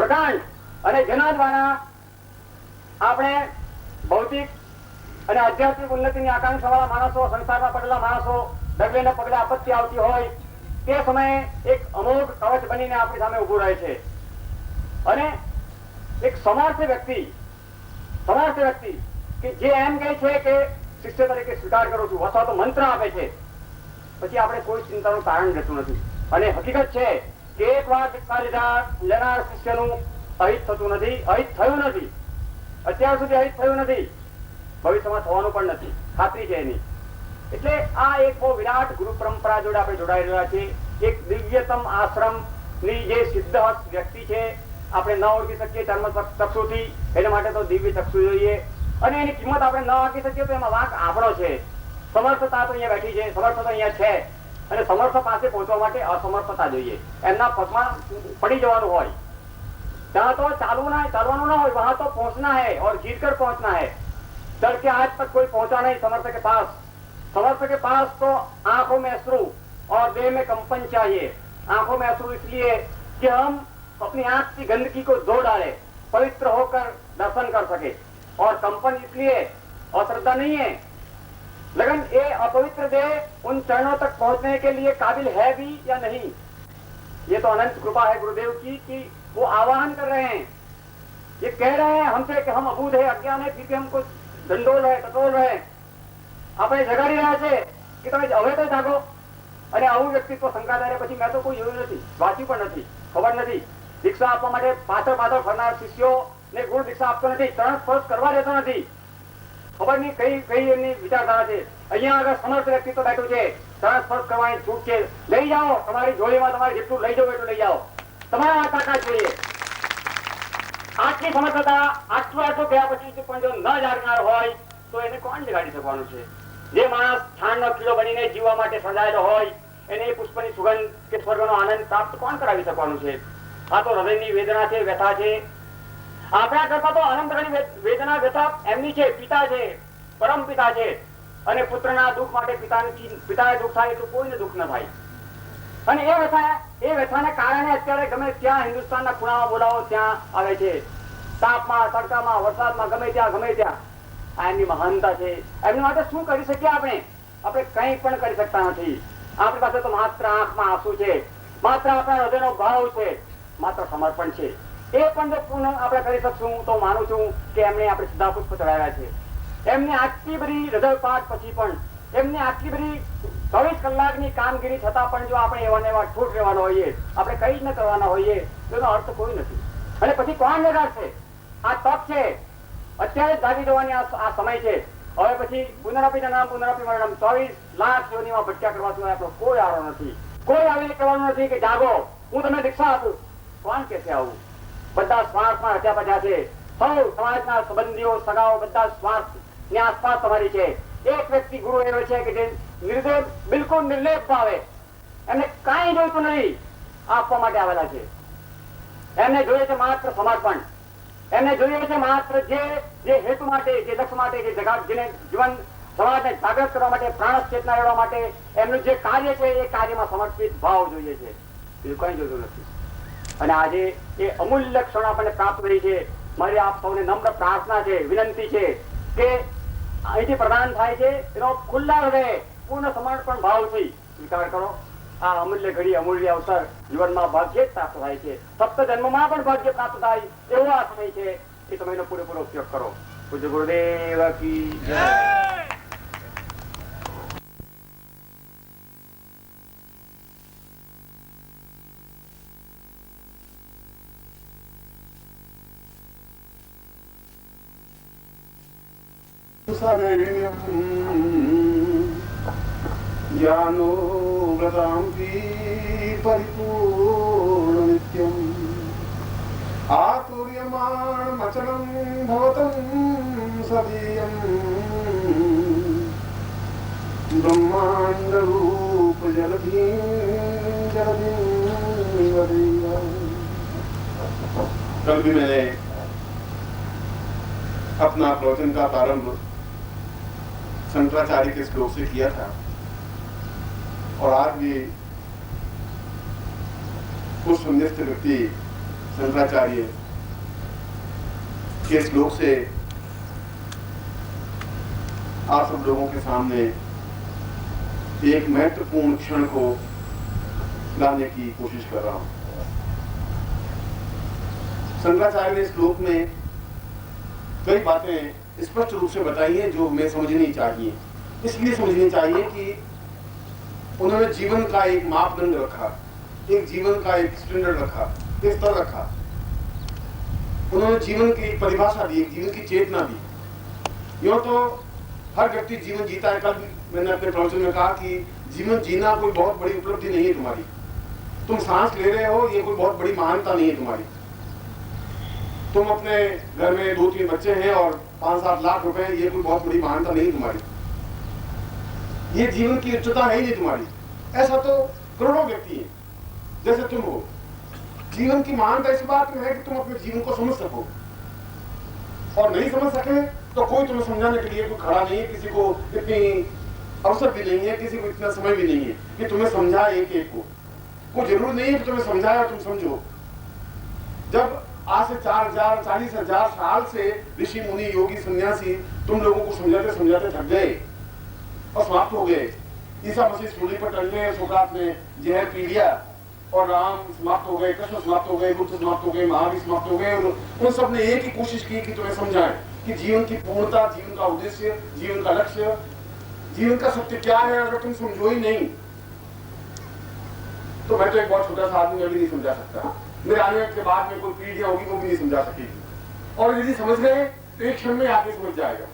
પ્રકાંડ અને જેના દ્વારા આપણે ભૌતિક અને આધ્યાત્મિક ઉન્નતિની આકાંક્ષાવાળા માણસો, સંસારમાં પડેલા માણસો, ડગલે ને પગલે આપત્તિ આવતી હોય તે સમયે એક અમોઘ કવચ બનીને આપણી સામે ઉભું રહે છે. અને એક સમર્થ વ્યક્તિ કે જે એમ કહે છે કે શિષ્ય તરીકે સ્વીકાર કરું છું અથવા તો મંત્ર આપે છે, પછી આપણે કોઈ ચિંતાનું કારણ રહેતું નથી. અને હકીકત છે કે એક વાર દીક્ષા લેનાર શિષ્યનું અહિત થતું નથી, અહિત થયું નથી, અત્યાર સુધી અહિત થયું નથી, ભવિષ્યમાં થવાનું પણ નથી, ખાતરી છે એની. એટલે આ એક બહુ વિરાટ ગુરુ પરંપરા જોડે આપણે જોડાઈ રહ્યા છીએ. એક દિવ્યતમ આશ્રમ ની જે સિદ્ધ વ્યક્તિ છે, આપણે ન ઓળખી શકીએ ચર્મ ચક્ષુથી, એના માટે તો દિવ્ય ચક્ષુ જોઈએ. અને એની કિંમત આપણે ન આંકી શકીએ તો એમાં વાંક આપણો છે. સમર્થતા તો અહીંયા બેઠી છે, સમર્થ તો અહીંયા છે, અને સમર્થ પાસે પહોંચવા માટે અસમર્થતા જોઈએ. એમના પગમાં પડી જવાનું હોય ત્યાં તો ચાલવાનું ના હોય, વહાં તો પહોંચના है और जीत कर पहुंचना है. चल के आज तक कोई पहुंचा नहीं समर्थ के पास. समर्थ के पास तो आंखों में अश्रु और देह में कंपन चाहिए. आंखों में अश्रु इसलिए कि हम अपनी आंख की गंदगी को धो डाले, पवित्र होकर दर्शन कर सके, और कंपन इसलिए अश्रद्धा नहीं है, लेकिन ये अपवित्र देह उन चरणों तक पहुंचने के लिए काबिल है भी या नहीं. ये तो अनंत कृपा है गुरुदेव की कि वो आह्वान कर रहे हैं, ये कह रहे हैं हमसे कि हम अबूध है, अज्ञान है, फिर भी हमको दंडोल रहे, टटोल रहे, આપણે જગાડી રહ્યા છે કે તમે હવે તો જાગો. અને આવું વ્યક્તિત્વ શંકાધારે પછી મેં તો કોઈ જોયું નથી, વાંચ્યું પણ નથી, ખબર નથી. દીક્ષા આપવા માટે પાછળ ફરનાર શિષ્યો ને ગુરુ દીક્ષા આપતો નથી, ચરણ સ્પર્શ કરવા દેતો નથી. ખબર નહીં કઈ એમની વિચારધારા છે. અહીંયા આગળ સમર્થ વ્યક્તિત્વ બેઠું છે, ચરણ સ્પર્શ કરવાની છૂટ છે, લઈ જાઓ તમારી જોડીમાં, તમારે જેટલું લઈ જાઓ એટલું લઈ જાઓ, તમારા તાકાત જોઈએ. આટલી સમર્થતા આટલું ગયા પછી પણ જો ન જાગનાર હોય તો એને કોણ જગાડી શકવાનું છે? જે માણસ છાણનો કીડો બનીને જીવવા માટે સર્જાયેલો હોય એને પુષ્પની સુગંધ કે સ્વર્ગનો આનંદ પ્રાપ્ત કોણ કરાવી શકવાનું છે? આ તો હૃદયની વેદના છે, વ્યથા છે. આપણા કરતા તો અનંતની વેદના વ્યથા એમની છે, પિતા છે, પરમ પિતા છે. અને પુત્રના દુઃખ માટે પિતાને દુઃખ થાય એટલું કોઈને દુઃખ ન થાય. અને એ વ્યથાને કારણે અત્યારે ગમે ત્યાં હિન્દુસ્તાનના ખૂણામાં બોલાવો ત્યાં આવે છે, તાપમાં, તડકામાં, વરસાદમાં, ગમે ત્યાં. આ એમની મહાનતા છે. એમની માટે શું કરી શકીએ આપણે? આપણે કંઈ પણ કરી શકતા નથી. આપણી પાસે તો માત્ર આંખમાં આંસુ છે, માત્ર આપણા હૃદયનો ભાવ છે, માત્ર સમર્પણ છે. એ પણ જો પૂર્ણ આપણે કરી શકશું તો માનું છું કે એમણે આપણે સીધા પુષ્પ ચડાવ્યા છે. એમની આટલી બધી હૃદયપાઠ પછી પણ, એમની આટલી બધી 24 કલાકની કામગીરી છતાં પણ જો આપણે એવા ને એવા ઠૂઠ રહેવાના હોઈએ, આપણે કઈ જ ન કરવાના હોઈએ તો એનો અર્થ કોઈ નથી. અને પછી કોણ જગાડશે? આ તક છે, અત્યારે જાગી જવાની આ સમય છે. હવે પછી પુનરાપી મરણમ 24 લાખ યોનિમાં ભટક્યા કરવા સિવાય આપણો કોઈ આરો નથી. કોઈ આવીને કહેવાનું નથી કે જાગો, હું તમને દીક્ષા આપું. કોણ કે છે આવું? બધા સ્વાર્થમાં હત્યા પચ્યા છે. સૌ સમાજના સંબંધીઓ, સગાઓ બધા સ્વાર્થ ની આસપાસ તમારી છે. એક વ્યક્તિ ગુરુ એવો છે કે જે નિર્દેવ, બિલકુલ નિર્લેપ ભાવે, એમને કાંઈ જોઈતું નથી, આપવા માટે આવેલા છે. એમને જોઈએ છે માત્ર સમર્પણ. એમને જોઈએ છે માત્ર જે હેતુ માટે, જે લક્ષ્ય માટે, જેને જીવન સમાજને જાગૃત કરવા માટે, પ્રાણ ચેતના રહેવા માટે એમનું જે કાર્ય છે એ કાર્યમાં સમર્પિત ભાવ જોઈએ છે, બીજું કઈ જોતું નથી. અને આજે એ અમૂલ્ય ક્ષણ આપણને પ્રાપ્ત થઈ છે. મારી આપ સૌને નમ્ર પ્રાર્થના છે, વિનંતી છે કે અહીંથી પ્રદાન થાય છે એનો ખુલ્લા હૃદય પૂર્ણ સમર્પણ ભાવથી સ્વીકાર કરો. આ અમૂલ્ય ઘડી, અમૂલ્ય અવસર જીવનમાં ભાગ્ય જ પ્રાપ્ત થાય છે. સપ્ત જન્મમાં પણ ભાગ્ય પ્રાપ્ત થાય એવો આ સમય છે. એ સમયનો પૂરેપૂરો ઉપયોગ કરો. પૂજ્ય ગુરુદેવ કી જય. ज्ञानो वदाम्पि परिपूर्ण नित्यम् आतुर्यमाणमचलं भवतं सदीयम् ब्रह्माण्डरूप जलधिं कल भी मैंने अपना प्रवचन का प्रारंभ शंकराचार्य के श्लोक से किया था और आज भी उस सुनिष्ठ व्यक्ति शंकराचार्य के श्लोक से आप सब लोगों के सामने एक महत्वपूर्ण क्षण को लाने की कोशिश कर रहा हूं। शंकराचार्य ने श्लोक में कई बातें स्पष्ट रूप से बताई हैं जो हमें समझनी चाहिए। इसलिए समझनी चाहिए कि उन्होंने जीवन का एक मापदंड रखा, एक जीवन का एक स्टैंडर्ड रखा, एक स्तर रखा। उन्होंने जीवन की परिभाषा दी, जीवन की चेतना दी। यूं तो हर व्यक्ति जीवन जीता है। कल मैंने अपने प्रवचन में कहा कि जीवन जीना कोई बहुत बड़ी उपलब्धि नहीं है तुम्हारी। तुम सांस ले रहे हो, ये कोई बहुत बड़ी महानता नहीं है तुम्हारी। तुम अपने घर में 2-3 बच्चे हैं और 5-7 लाख रुपए, ये कोई बहुत बड़ी महानता नहीं तुम्हारी। ये जीवन की उच्चता है ही नहीं तुम्हारी। ऐसा तो करोड़ों व्यक्ति हैं जैसे तुम हो। जीवन की महानता इस बात में है कि तुम अपने जीवन को समझ सको, और नहीं समझ सके तो कोई तुम्हें समझाने के लिए कोई खड़ा नहीं है। किसी को इतनी अवसर भी नहीं है, किसी को इतना समय भी नहीं है कि तुम्हें समझाए एक एक को। कोई जरूरी नहीं है कि तुम्हें समझाए और तुम समझो। जब आज से 40,000 साल से ऋषि मुनि योगी सन्यासी तुम लोगों को समझाते समझाते थक गए और समाप्त हो गए। ईसा मसीह सूली पर टल गए, सुकरात ने जहर पी लिया और राम समाप्त हो गए, कृष्ण समाप्त हो गए, बुद्ध समाप्त हो गए, महावीर समाप्त हो गए। और उन सब ने एक ही कोशिश की कि तुम्हें समझाएं कि जीवन की पूर्णता, जीवन का उद्देश्य, जीवन का लक्ष्य, जीवन का सत्य क्या है। अगर तुम समझो ही नहीं तो मैं तो एक बहुत छोटा सा आदमी अभी नहीं समझा सकता। मेरे आने के बाद में कोई पीढ़ियां होगी वो भी नहीं समझा सकेगी। और यदि समझ गए तो एक क्षण में आगे समझ जाएगा,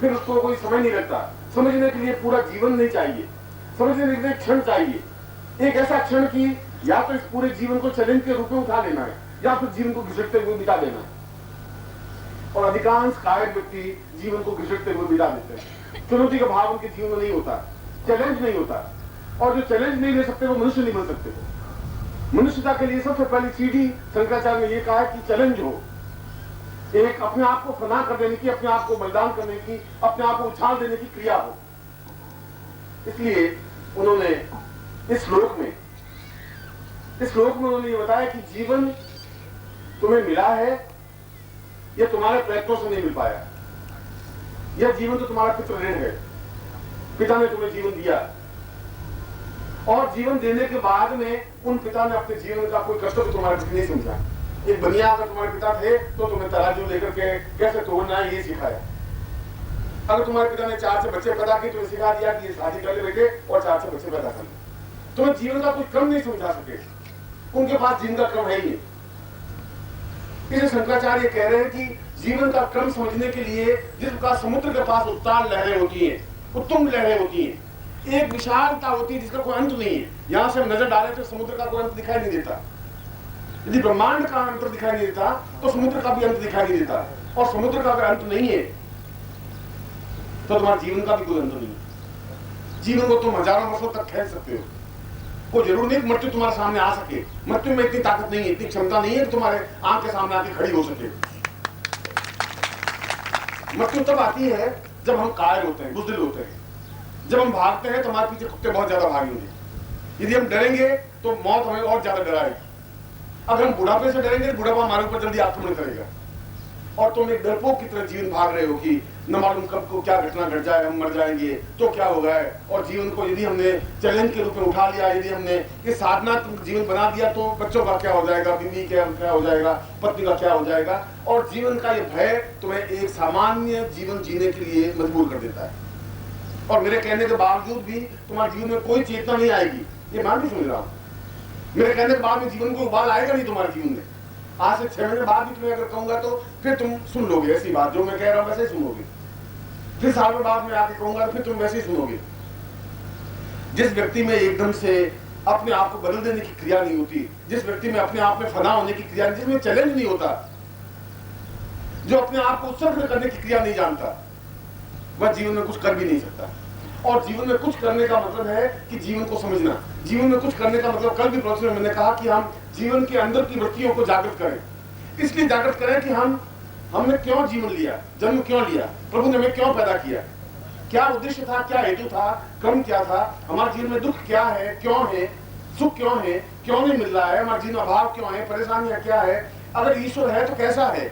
फिर उसको कोई समय नहीं लगता। समझने के लिए पूरा जीवन नहीं चाहिए, समझने के लिए क्षण चाहिए। एक ऐसा क्षण की या तो इस पूरे जीवन को चैलेंज के रूप में उठा लेना है या फिर जीवन को घिसटते हुए बिता देना है। और अधिकांश कायक व्यक्ति जीवन को घिसटते हुए बिता देते हैं। चुनौती का भाव उनके जीवन में नहीं होता, चैलेंज नहीं होता। और जो चैलेंज नहीं ले सकते वो मनुष्य नहीं बन सकते। मनुष्यता के लिए सबसे पहली सीढ़ी शंकराचार्य ने यह कहा कि चैलेंज हो, एक अपने आप को फना कर देने की, अपने आप को बलिदान करने की, अपने आप को उछाल देने की क्रिया हो। इसलिए उन्होंने इस श्लोक में उन्होंने ये बताया कि जीवन तुम्हें मिला है, यह तुम्हारे प्रयत्नों से नहीं मिल पाया। यह जीवन तो तुम्हारा पितृ ऋण है। पिता ने तुम्हें जीवन दिया और जीवन देने के बाद में उन पिता ने अपने जीवन का कोई कष्ट तो तुम्हारे प्रति नहीं समझा। एक बनिया अगर तुम्हारे पिता थे तो तुम्हें तराजू लेकर के कैसे तोड़ना है ये सिखाया। अगर तुम्हारे पिता ने 4 से बच्चे पैदा किए तो सिखा दिया कि ये शादी कर ले बेटे और 4 से बच्चे पैदा कर ले। तुम्हें जीवन का कोई क्रम नहीं समझा सके, उनके पास जीवन का क्रम है ही नहीं। इसलिए शंकराचार्य कह रहे हैं कि जीवन का क्रम समझने के लिए जिस प्रकार समुद्र के पास उत्ताल लहरें होती हैं, उत्तुंग लहरें होती हैं, एक विशालता होती है जिसका कोई अंत नहीं है। यहां से हम नजर डालें तो समुद्र का कोई अंत दिखाई नहीं देता। यदि ब्रह्मांड का अंत दिखाई नहीं देता तो समुद्र का भी अंत दिखाई नहीं देता। और समुद्र का अगर अंत नहीं है तो तुम्हारे जीवन का भी कोई अंत नहीं है। जीवन को तुम हजारों वर्षों तक खेल सकते हो। कोई जरूर नहीं मृत्यु तुम्हारे सामने आ सके। मृत्यु में इतनी ताकत नहीं है, इतनी क्षमता नहीं है कि तुम्हारे आंख के सामने आके खड़ी हो सके। मृत्यु तब आती है जब हम कायर होते हैं, बुज़दिल होते हैं। जब हम भागते हैं तो हमारे पीछे कुत्ते बहुत ज्यादा भागेंगे। यदि हम डरेंगे तो मौत हमें और ज्यादा डराएगी। अगर हम बुढ़ापे से डरेंगे, बुढ़ापा हमारे ऊपर जल्दी आक्रमण करेगा। और तुम एक डरपोक की तरह जीवन भाग रहे हो कि न मालूम कब को क्या घटना घट जाए, हम मर जाएंगे तो क्या होगा। और जीवन को यदि हमने चैलेंज के रूप में उठा लिया, यदि हमने ये साधना जीवन बना दिया तो बच्चों का क्या हो जाएगा, बीवी क्या हो जाएगा, पत्नी का क्या हो जाएगा। और जीवन का ये भय तुम्हें एक सामान्य जीवन जीने के लिए मजबूर कर देता है। और मेरे कहने के बावजूद भी तुम्हारे जीवन में कोई चेतना नहीं आएगी, ये मैं भी सुन रहा हूँ। मेरे कहने के बाद में जीवन को उबाल आएगा नहीं तुम्हारे जीवन में। आज से 6 महीने बाद भी तुम्हें अगर कहूंगा तो फिर तुम सुन लोगे ऐसी बात, जो मैं कह रहा हूं वैसे ही सुनोगे। फिर साल में बाद में आके कहूंगा तो फिर तुम वैसे ही सुनोगे। जिस व्यक्ति में एकदम से अपने आप को बदल देने की क्रिया नहीं होती, जिस व्यक्ति में अपने आप में फना होने की क्रिया, जिसमें चैलेंज नहीं होता, जो अपने आप को उत्सर्ग करने की क्रिया नहीं जानता, वह जीवन में कुछ कर भी नहीं सकता। और जीवन में कुछ करने का मतलब है कि जीवन को समझना। जीवन में कुछ करने का मतलब, कल भी प्रवचन में मैंने कहा कि हम जीवन के अंदर की वृत्तियों को जागृत करें। इसलिए जागृत करें कि हमने क्यों जीवन लिया, जन्म क्यों लिया, प्रभु ने हमें क्यों पैदा किया, क्या उद्देश्य था, क्या हेतु था, क्रम क्या था, हमारे जीवन में दुख क्या है, क्यों है, सुख क्यों है, क्यों नहीं मिल रहा है, हमारे जीवन में अभाव क्यों है, परेशानियां क्या है, अगर ईश्वर है तो कैसा है,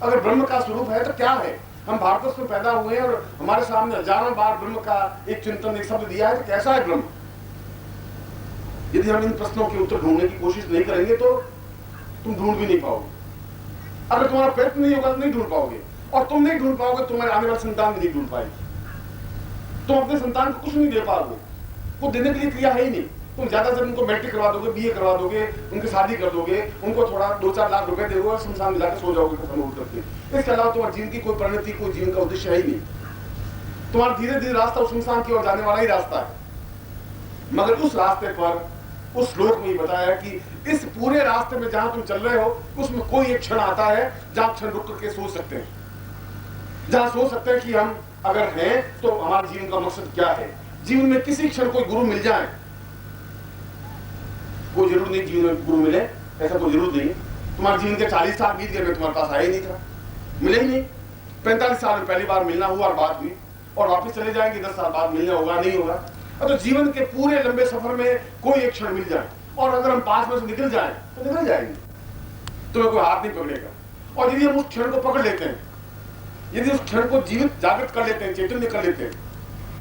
अगर ब्रह्म का स्वरूप है तो क्या है। हम भारतवर्ष में पैदा हुए हैं और हमारे सामने हजारों बार ब्रह्म का एक चिंतन, एक शब्द दिया है, तो कैसा है ब्रह्म। यदि हम इन प्रश्नों के उत्तर ढूंढने की कोशिश नहीं करेंगे तो तुम ढूंढ भी नहीं पाओगे। अगर तुम्हारा प्रयत्न नहीं होगा तो नहीं ढूंढ पाओगे, और तुम नहीं ढूंढ पाओगे तुम्हारे आने वाली संतान भी नहीं ढूंढ पाएगी। तुम अपने संतान को कुछ नहीं दे पाओगे, कुछ देने के लिए क्रिया है ही नहीं। तुम ज्यादा से उनको मैट्रिक करवा दोगे, बीए करवा दोगे, उनकी शादी कर दोगे, उनको थोड़ा 2-4 लाख रुपए दोगे और शमशान में जाकर सो जाओगे खत्म होकर के। इसके अलावा तुम्हारे जीवन की कोई परिणति, कोई जीवन का उद्देश्य है ही नहीं। तुम्हारा धीरे धीरे रास्ता उस शमशान की ओर जाने वाला ही रास्ता है। मगर उस रास्ते पर उस श्लोक में ही बताया कि इस पूरे रास्ते में जहां तुम चल रहे हो उसमें कोई एक क्षण आता है जहां क्षण रुक करके सोच सकते हैं, जहां सोच सकते हैं कि हम अगर हैं तो हमारे जीवन का मकसद क्या है। जीवन में किसी क्षण कोई गुरु मिल जाए, कोई जरूर नहीं जीवन में गुरु मिले, ऐसा कोई जरूर नहीं। तुम्हारे जीवन के 40 साल बीत गए, तुम्हारे पास आया ही नहीं था, मिले ही नहीं। 45 साल में पहली बार मिलना हुआ और बात हुई, और वापस चले जाएंगे 10 साल बाद, मिलना होगा नहीं होगा। तो जीवन के पूरे लंबे सफर में कोई एक क्षण मिल जाए और अगर हम पास में से निकल जाएं तो निकल जाएंगे, तुम्हें कोई हाथ नहीं पकड़ेगा। और यदि हम उस क्षण को पकड़ लेते हैं, यदि उस क्षण को जीवित जागृत कर लेते हैं, चैतन्य कर लेते हैं,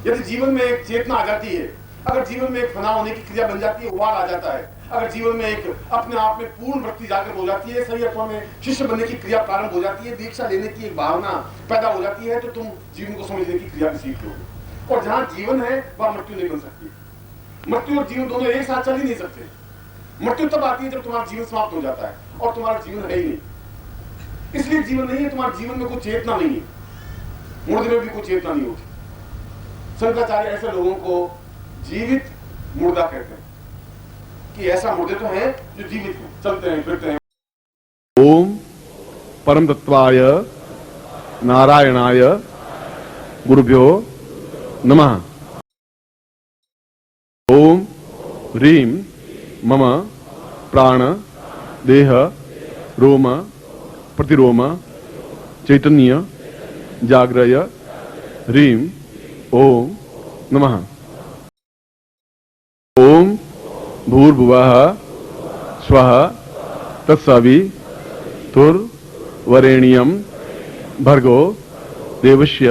यदि जीवन में एक चेतना आ जाती है, अगर जीवन में एक फना होने की क्रिया बन जाती है, उबाल आ जाता है, अगर जीवन में एक अपने आप में पूर्ण वृत्ति जागृत हो जाती है, सही अर्थों में शिष्य बनने की क्रिया प्रारंभ हो जाती है, दीक्षा लेने की एक भावना पैदा हो जाती है, तो तुम जीवन को समझने की क्रिया भी सीख लोगे। और जहां जीवन है वहां मृत्यु नहीं बन सकती। मृत्यु और जीवन दोनों एक साथ चल ही नहीं सकते। मृत्यु तब आती है जब तुम्हारा जीवन समाप्त हो जाता है और तुम्हारा जीवन है ही नहीं। इसलिए जीवन नहीं है, तुम्हारे जीवन में कोई चेतना नहीं है, मुर्दे में भी कोई चेतना नहीं होती। शंकराचार्य ऐसे लोगों को जीवित मुर्दा कहते हैं कि ऐसा मुर्दे तो हैं जो जीवित हैं, चलते हैं, फिरते हैं। ओम परम तत्वाय नारायणाय गुरुभ्यो नमः। ओम ह्रीं मम प्राण देह रोम प्रतिरोम चैतन्य जाग्रय ह्रीं ओम नमः। ओम भूर्भुवः स्वः तत्सवितुर्वरेण्यं भर्गो देवस्य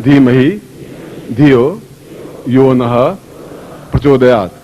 धीमहि धियो यो नः प्रचोदयात्।